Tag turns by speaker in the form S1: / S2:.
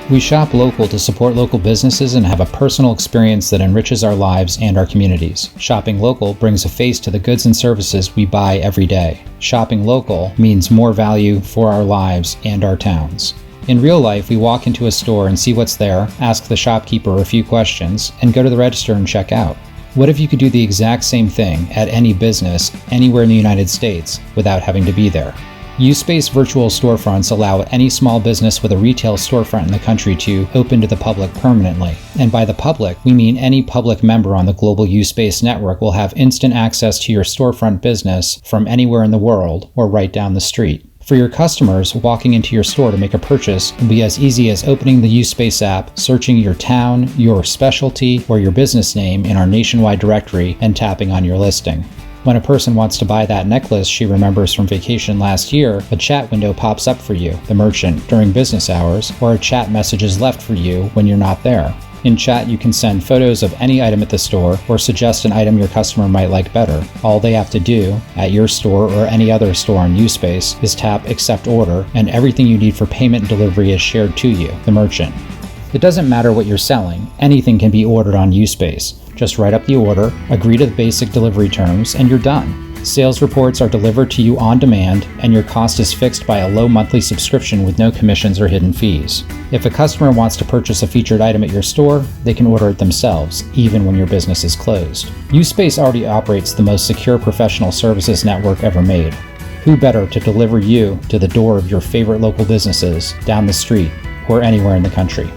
S1: We shop local to support local businesses and have a personal experience that enriches our lives and our communities. Shopping local brings a face to the goods and services we buy every day. Shopping local means more value for our lives and our towns. In real life, we walk into a store and see what's there, ask the shopkeeper a few questions, and go to the register and check out. What if you could do the exact same thing at any business anywhere in the United States without having to be there? U-Space virtual storefronts allow any small business with a retail storefront in the country to open to the public permanently. And by the public, we mean any public member on the global U-Space network will have instant access to your storefront business from anywhere in the world or right down the street. For your customers, walking into your store to make a purchase will be as easy as opening the U-Space app, searching your town, your specialty, or your business name in our nationwide directory, and tapping on your listing. When a person wants to buy that necklace she remembers from vacation last year, a chat window pops up for you, the merchant, during business hours, or a chat message is left for you when you're not there. In chat, you can send photos of any item at the store or suggest an item your customer might like better. All they have to do, at your store or any other store on U-Space, is tap Accept Order, and everything you need for payment and delivery is shared to you, the merchant. It doesn't matter what you're selling, anything can be ordered on U-Space. Just write up the order, agree to the basic delivery terms, and you're done. Sales reports are delivered to you on demand, and your cost is fixed by a low monthly subscription with no commissions or hidden fees. If a customer wants to purchase a featured item at your store, they can order it themselves, even when your business is closed. U-Space already operates the most secure professional services network ever made. Who better to deliver you to the door of your favorite local businesses, down the street, or anywhere in the country?